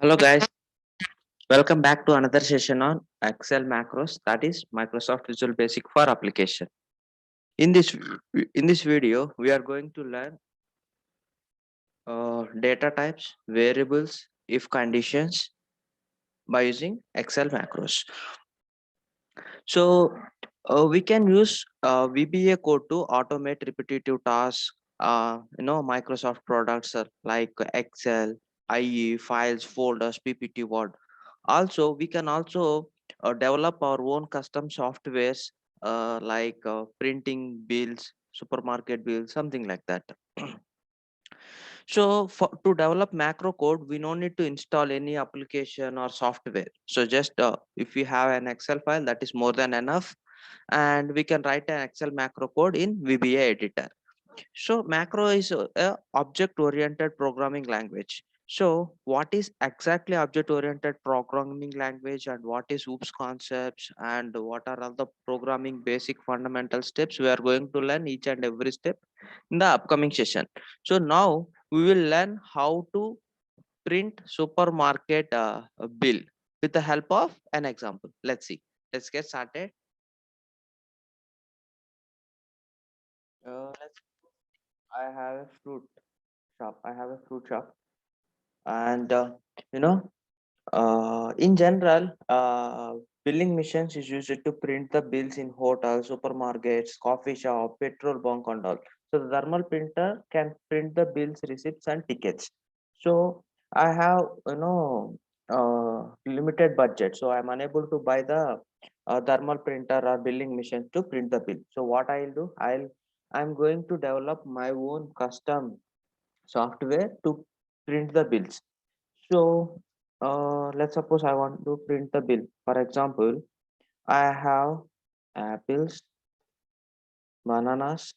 Hello guys, welcome back to another session on Excel macros, that is Microsoft Visual Basic for application. In this video we are going to learn data types, variables, if conditions by using Excel macros. So we can use VBA code to automate repetitive tasks. Microsoft products are like Excel, IE, files, folders, PPT, Word. Also, we can also develop our own custom softwares like printing bills, supermarket bills, something like that. So to develop macro code, we no need to install any application or software. So just if we have an Excel file, that is more than enough, and we can write an Excel macro code in VBA editor. So macro is a object oriented programming language. So what is exactly object oriented programming language, and what is OOPS concepts, and what are all the programming basic fundamental steps? We are going to learn each and every step in the upcoming session. So now we will learn how to print supermarket bill with the help of an example. Let's see. Let's get started. Let's. I have a fruit shop. I have a fruit shop, and you know, in general, billing machines is used to print the bills in hotels, supermarkets, coffee shop, petrol bunk, and all. So the thermal printer can print the bills, receipts, and tickets. So I have limited budget, so I'm unable to buy the thermal printer or billing machine to print the bill. So what I'll do, I'm going to develop my own custom software to print the bills. So let's suppose I want to print the bill. For example, I have apples, bananas,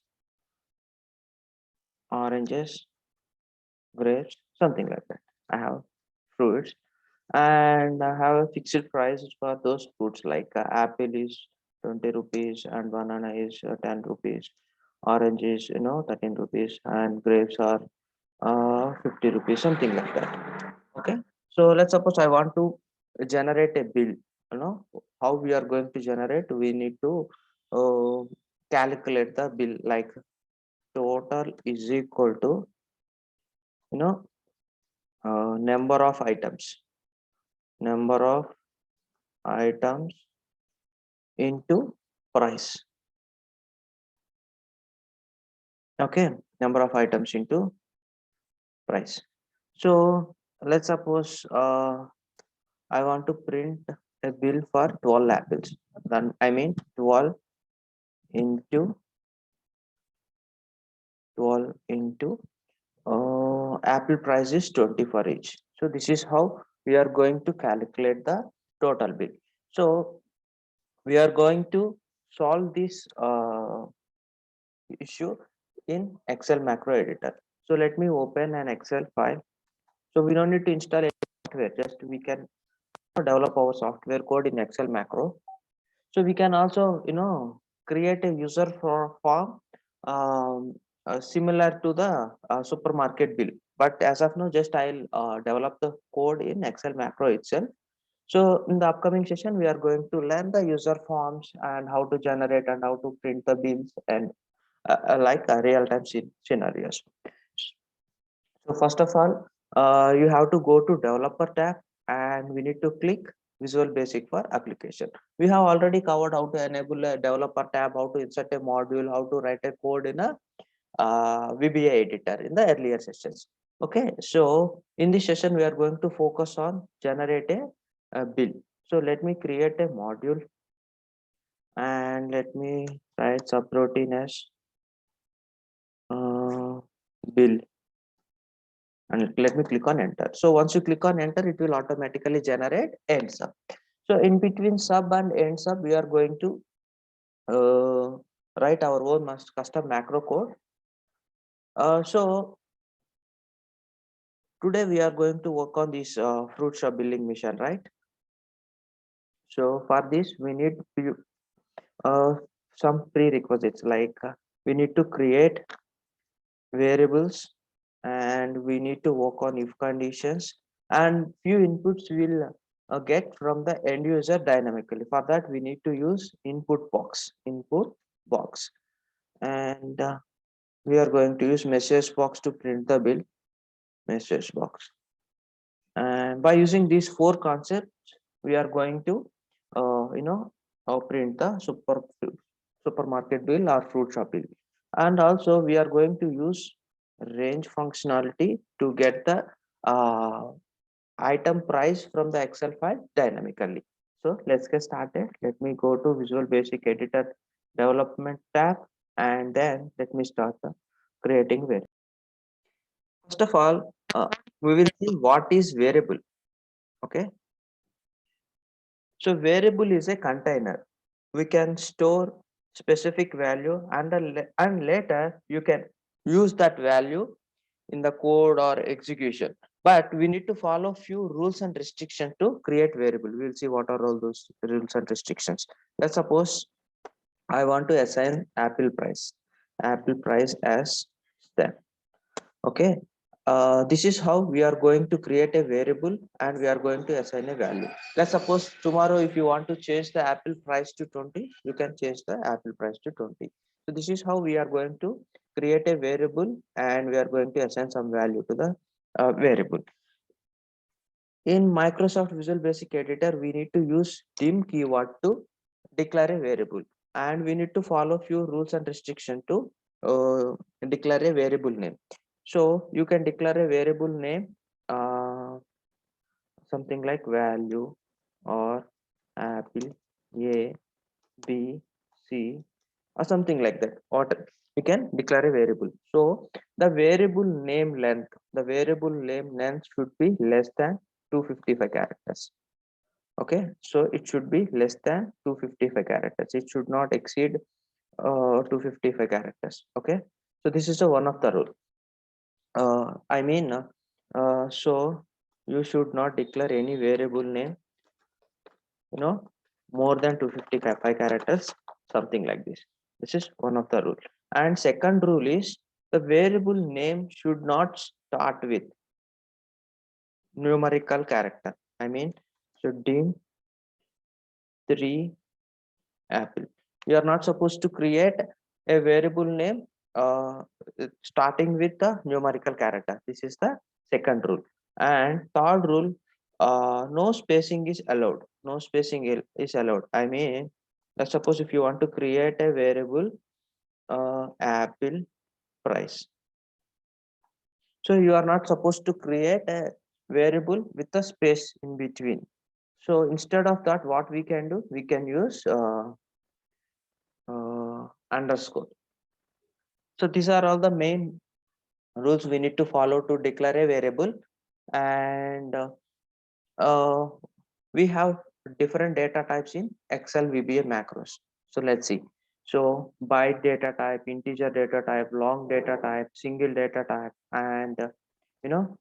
oranges, grapes, something like that. I have fruits, and I have a fixed price for those fruits. Like apple is 20 rupees and banana is 10 rupees. Orange is 13 rupees, and grapes are 50 rupees, something like that. Okay, so let's suppose I want to generate a bill. How we are going to generate? We need to uh, calculate the bill, like total is equal to you know number of items into price. Okay, number of items into price. So let's suppose I want to print a bill for 12 apples. Then I mean 12 into 12 into apple price is 20 for each. So this is how we are going to calculate the total bill. So we are going to solve this issue in Excel macro editor. So let me open an Excel file. So we don't need to install any software, just we can develop our software code in Excel macro. So we can also create a user for form similar to the supermarket bill, but as of now just I'll develop the code in Excel macro itself. So in the upcoming session we are going to learn the user forms and how to generate and how to print the bills, and like real-time scenarios. So first of all, you have to go to developer tab, and we need to click Visual Basic for application. We have already covered how to enable a developer tab, how to insert a module, how to write a code in a VBA editor in the earlier sessions. Okay, so in this session we are going to focus on generate a bill. So let me create a module, and let me write subroutine as bill, and let me click on enter. So once you click on enter, it will automatically generate end sub. So in between sub and end sub, we are going to write our own custom macro code. So today we are going to work on this fruit shop billing mission, right? So for this we need uh, some prerequisites, like we need to create variables, and we need to work on if conditions, and few inputs will get from the end user dynamically. For that, we need to use input box, and we are going to use message box to print the bill, message box. And by using these four concepts, we are going to, print the supermarket bill or fruit shop bill. And also, we are going to use range functionality to get the uh, item price from the Excel file dynamically. So let's get started. Let me go to Visual Basic Editor Development tab, and then let me start the creating variable. First of all, we will see what is variable. Okay, so variable is a container. We can store specific value, and later you can use that value in the code or execution. But we need to follow few rules and restrictions to create variable. We'll see what are all those rules and restrictions. Let's suppose I want to assign apple price as step. Okay, this is how we are going to create a variable, and we are going to assign a value. Let's suppose tomorrow if you want to change the apple price to 20, you can change the apple price to 20. So this is how we are going to create a variable, and we are going to assign some value to the variable. In Microsoft Visual Basic Editor, we need to use dim keyword to declare a variable, and we need to follow few rules and restrictions to declare a variable name. So you can declare a variable name, something like value or apple A, B, C, or something like that. Or we can declare a variable. So the variable name length should be less than 255 characters. Okay, so it should be less than 255 characters. It should not exceed 255 characters. Okay, so this is the one of the rule. I mean, so you should not declare any variable name, you know, more than 255 characters, something like this. This is one of the rule. And second rule is the variable name should not start with numerical character. I mean, should dim 3 apple. You are not supposed to create a variable name starting with the numerical character. This is the second rule. And third rule, no spacing is allowed. No spacing is allowed. I mean, let's suppose if you want to create a variable apple price. So you are not supposed to create a variable with a space in between. So instead of that, what we can do, we can use underscore. So these are all the main rules we need to follow to declare a variable. And uh, we have different data types in Excel VBA macros. So let's see. So byte data type, integer data type, long data type, single data type, and you know,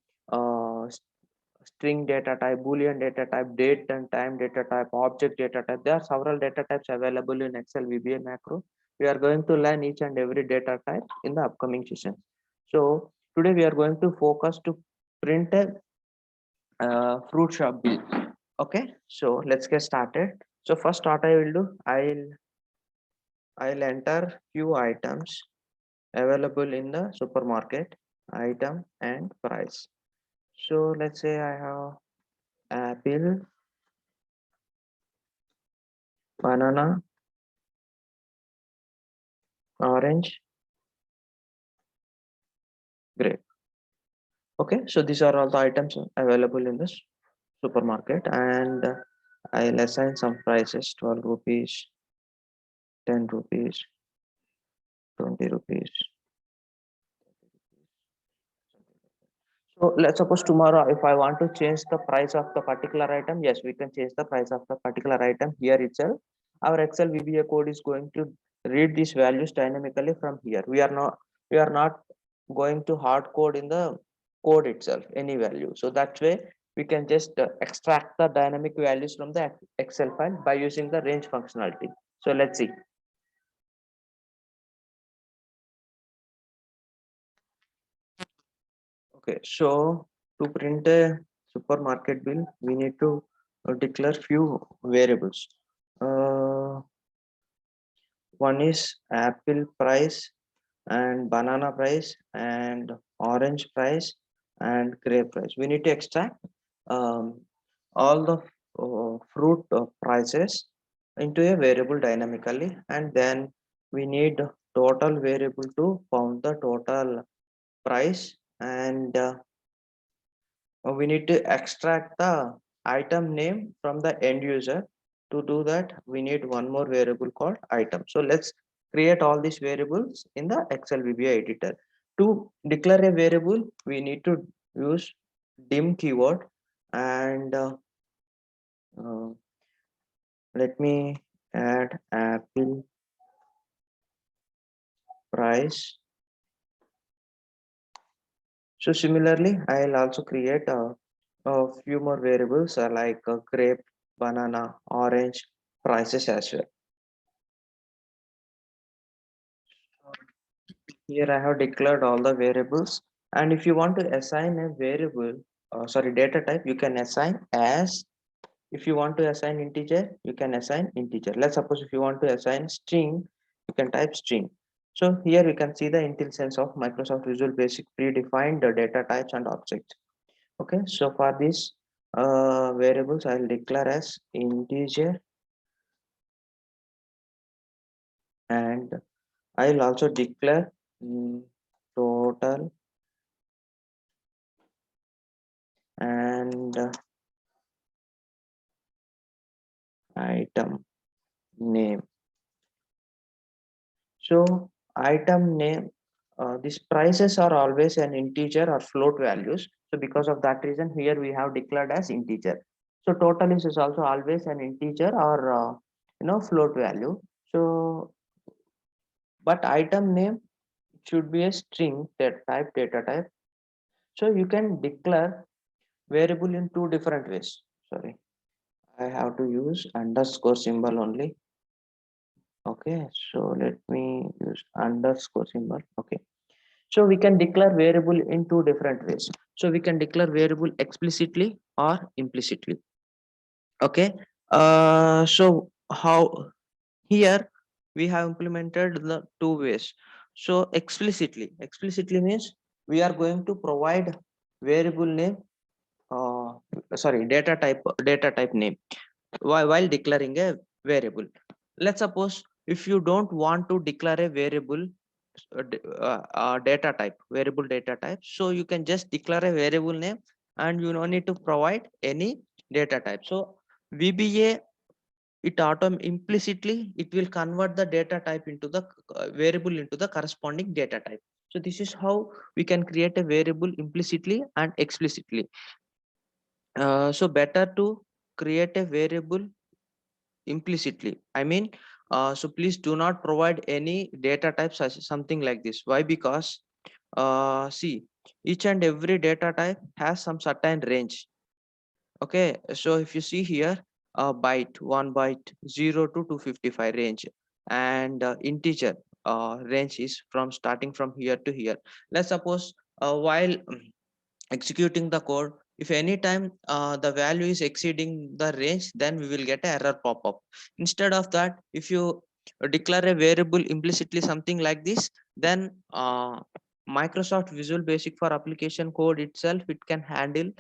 string data type, boolean data type, date and time data type, object data type. There are several data types available in Excel VBA macro. We are going to learn each and every data type in the upcoming session. So today we are going to focus to print a fruit shop bill. Okay, so let's get started. So first what I will do, I'll enter few items available in the supermarket, item and price. So let's say I have apple, banana, orange, grape. Okay, so these are all the items available in the supermarket, and I'll assign some prices: 12 rupees, 10 rupees, 20 rupees. So let's suppose tomorrow if I want to change the price of the particular item, yes, we can change the price of the particular item here itself. Our Excel VBA code is going to read these values dynamically from here. We are not going to hard code in the code itself any value. So that way we can just extract the dynamic values from the Excel file by using the range functionality. So let's see. Okay, so to print a supermarket bill, we need to declare few variables. Uh, One is apple price and banana price and orange price and grape price. We need to extract um, all the fruit prices into a variable dynamically, and then we need total variable to found the total price, and we need to extract the item name from the end user. To do that, we need one more variable called item. So let's create all these variables in the Excel VBA editor. To declare a variable, we need to use dim keyword, and uh, let me add apple price. So similarly, I'll also create a few more variables like grape, banana, orange prices as well. Here I have declared all the variables, and if you want to assign a variable, sorry, data type, you can assign as. If you want to assign integer, you can assign integer. Let's suppose if you want to assign string, you can type string. So here we can see the intelligence of Microsoft Visual Basic predefined the data types and objects. Okay, so for this variables, I'll declare as integer, and I'll also declare total and item name. So item name, these prices are always an integer or float values. So because of that reason, here we have declared as integer. So total is also always an integer or float value. So but item name should be a string that type data type. So you can declare variable in two different ways. Sorry, I have to use underscore symbol only. Okay, so let me use underscore symbol. Okay. So we can declare variable in two different ways. So we can declare variable explicitly or implicitly. Okay. So how here we have implemented the two ways. So explicitly means we are going to provide variable name, uh, sorry, data type name while declaring a variable. Let's suppose if you don't want to declare a variable data type, variable data type, so you can just declare a variable name and you don't need to provide any data type. So VBA, it implicitly it will convert the data type into the variable into the corresponding data type. So this is how we can create a variable implicitly and explicitly. So better to create a variable implicitly, I mean, so please do not provide any data types such something like this. Why? Because see, each and every data type has some certain range. Okay, so if you see here, byte, 1 byte, 0 to 255 range, and integer range is from starting from here to here. Let's suppose while executing the code, if any time the value is exceeding the range, then we will get an error pop up. Instead of that, if you declare a variable implicitly something like this, then Microsoft Visual Basic for application code itself, it can handle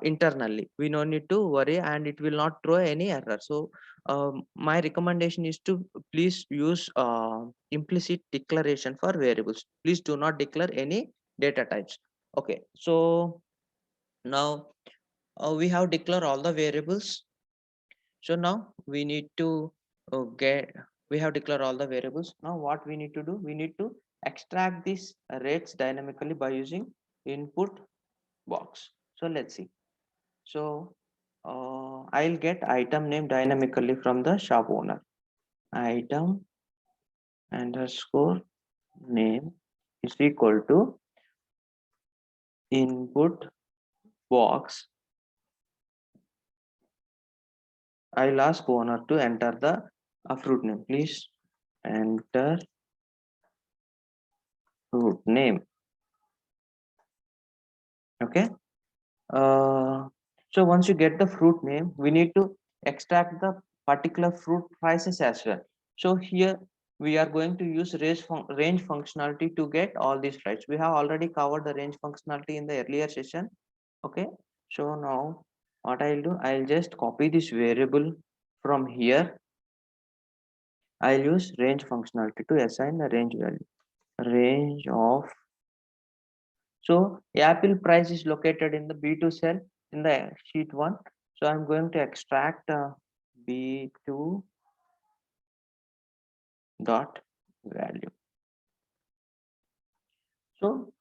internally. We no need to worry, and it will not throw any error. So my recommendation is to please use implicit declaration for variables. Please do not declare any data types. Okay, so now we have declared all the variables. So now we need to get, we have declared all the variables. Now what we need to do, we need to extract these rates dynamically by using input box. So let's see. So I'll get item name dynamically from the shop owner. Item underscore name is equal to input box. I'll ask owner to enter the fruit name. Please enter fruit name. Okay. Uh, So once you get the fruit name, we need to extract the particular fruit prices as well. So here we are going to use range functionality to get all these flights. We have already covered the range functionality in the earlier session. Okay. So now what I'll do, I'll just copy this variable from here. I'll use range functionality to assign the range value. Range of, so apple price is located in the B2 cell in the sheet 1. So I'm going to extract B2 dot value. So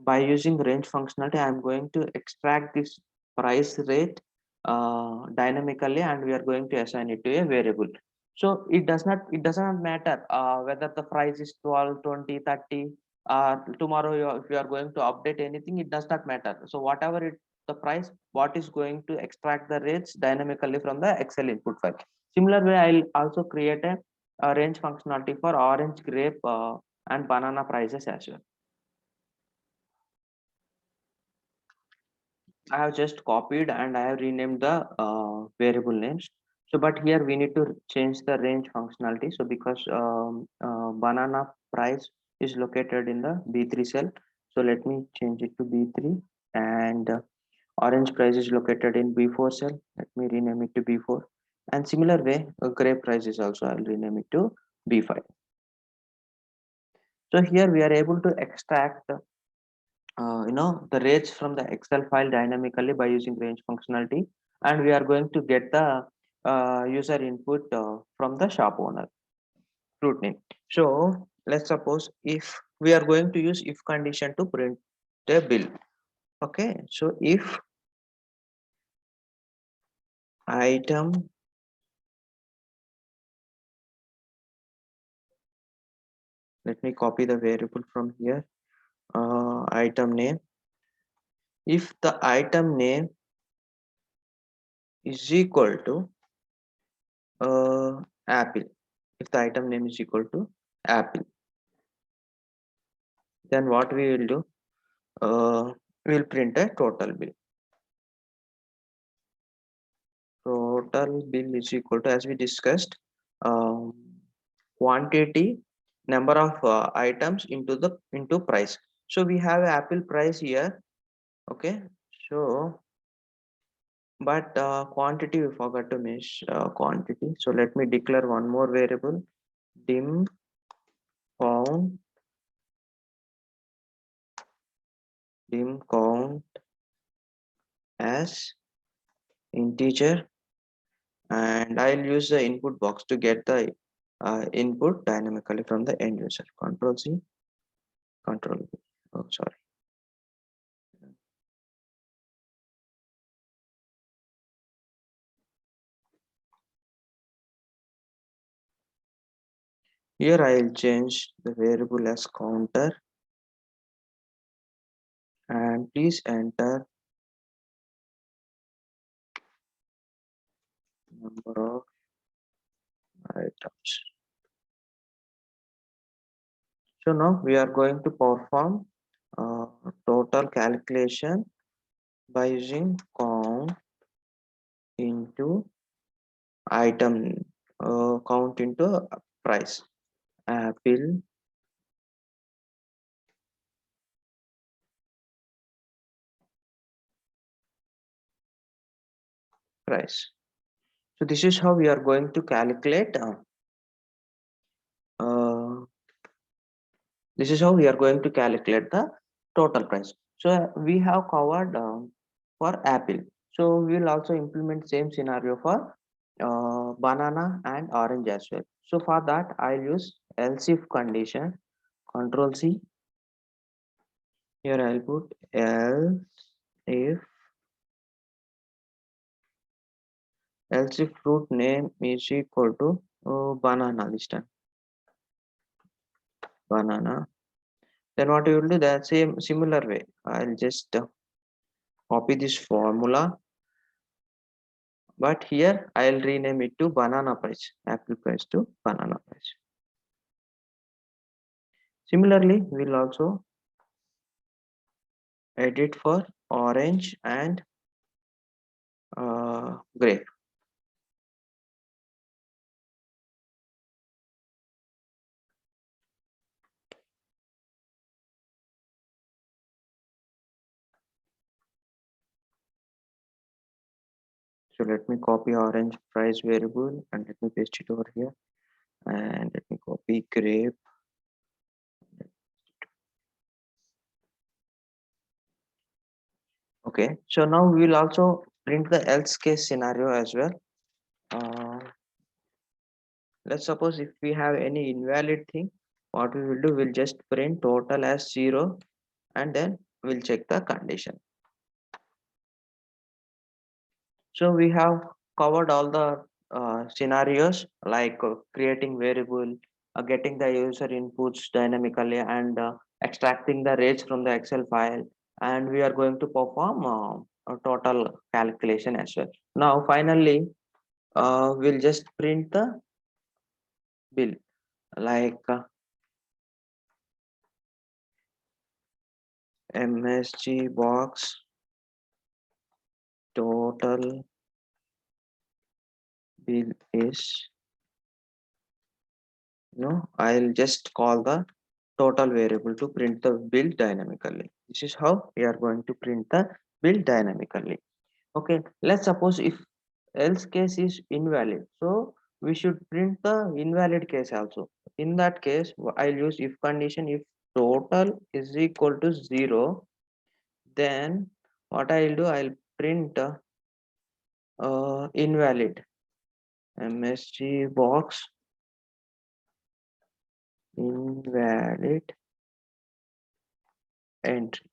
by using range functionality, I'm going to extract this price rate dynamically, and we are going to assign it to a variable. So it does not matter whether the price is 12, 20, 30. Tomorrow if you are going to update anything, it does not matter. So whatever the price, what is going to extract the rates dynamically from the Excel input file. Similar way, I'll also create a range functionality for orange, grape, and banana prices as well. I have just copied and I have renamed the variable names. So, but here we need to change the range functionality. So, because banana price is located in the B3 cell, so let me change it to B3, and orange price is located in B4 cell. Let me rename it to B4. And similar way, grape price is also, I'll rename it to B5. So here we are able to extract the rates from the Excel file dynamically by using range functionality, and we are going to get the user input from the shop owner fruit name. So let's suppose if we are going to use if condition to print a bill. Okay, so if item, let me copy the variable from here, item name. If the item name is equal to apple, if the item name is equal to apple, then what we will do, we'll print a total bill. Total bill is equal to, as we discussed, um, quantity, number of items into price. So we have apple price here. Okay, so but quantity we forgot to mention quantity. So let me declare one more variable, dim count, dim count as integer, and I'll use the input box to get the input dynamically from the end user. Control C, Control V. Oh, sorry. Here I'll change the variable as counter, and please enter number of items. So now we are going to perform total calculation by using count into item, count into price. Apple price. So this is how we are going to calculate. Uh, this is how we are going to calculate the total price. So we have covered for apple. So we will also implement same scenario for banana and orange as well. So for that I'll use else if condition. Control C. Here I'll put else if fruit name is equal to banana this time. Banana. Then what you will do, that same similar way. I'll just copy this formula, but here I'll rename it to banana price, apple price to banana price. Similarly, we'll also edit for orange and Great. So let me copy orange price variable and let me paste it over here. And let me copy grape. Okay. So now we will also print the else case scenario as well. Uh, let's suppose if we have any invalid thing, what we will do, we'll just print total as 0 and then we'll check the condition. So we have covered all the scenarios like creating variable, getting the user inputs dynamically, and extracting the rates from the Excel file. And we are going to perform a total calculation as well. Now, finally, we'll just print the bill like MSG box total bill is, I'll just call the total variable to print the bill dynamically. This is how we are going to print the bill dynamically. Okay, let's suppose if else case is invalid, so we should print the invalid case also. In that case, I'll use if condition. If total is equal to 0, then what I'll do, I'll print invalid MSG box invalid entry.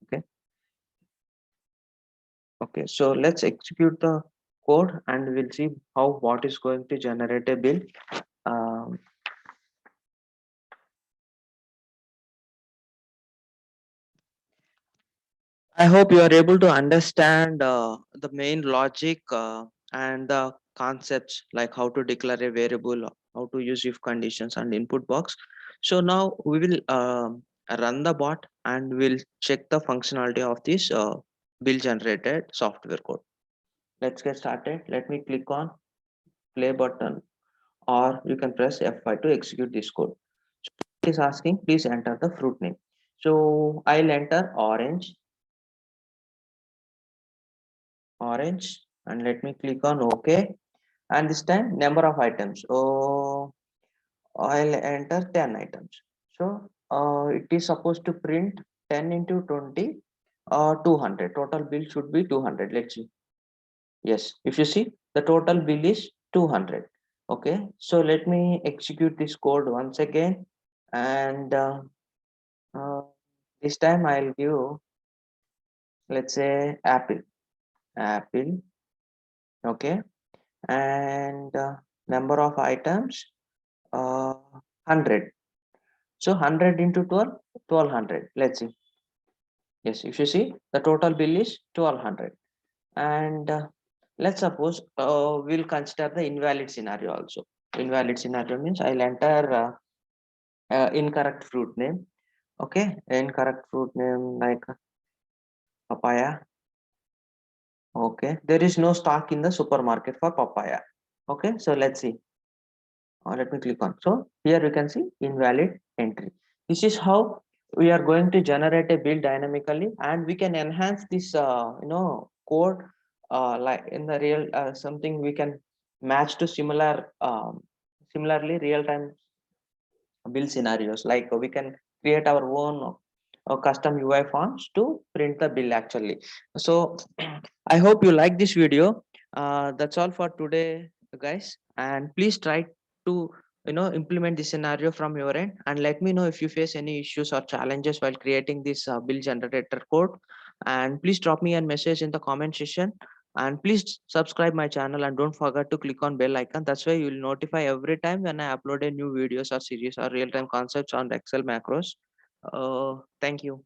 Okay. Okay, so let's execute the code and we'll see how what is going to generate a bill. Um, I hope you are able to understand the main logic and the concepts like how to declare a variable, how to use if conditions and input box. So now we will run the bot and we'll check the functionality of this bill generated software code. Let's get started. Let me click on play button or you can press F5 to execute this code. It is asking, please enter the fruit name. So I'll enter orange, and let me click on OK. And this time number of items. Oh, I'll enter 10 items. So it is supposed to print 10 into 20, 200. Total bill should be 200. Let's see. Yes, if you see, the total bill is 200. Okay, so let me execute this code once again, and uh, this time I'll give, let's say, apple. Okay, and number of items, 100. So 100 into 12, 1200. Let's see. Yes, if you see, the total bill is 1200. And let's suppose we'll consider the invalid scenario also. Invalid scenario means I'll enter incorrect fruit name. Okay, incorrect fruit name like papaya. Okay, there is no stock in the supermarket for papaya. Okay, so let's see. Let me click on. So here we can see invalid entry. This is how we are going to generate a bill dynamically, and we can enhance this code like in the real something we can match to similarly real time bill scenarios, like we can create our own custom UI fonts to print the bill actually. So I hope you like this video. That's all for today, guys, and please try to implement this scenario from your end and let me know if you face any issues or challenges while creating this bill generator code. And please drop me a message in the comment section, and please subscribe my channel and don't forget to click on bell icon. That's why you will notify every time when I upload a new videos or series or real-time concepts on Excel macros. Thank you.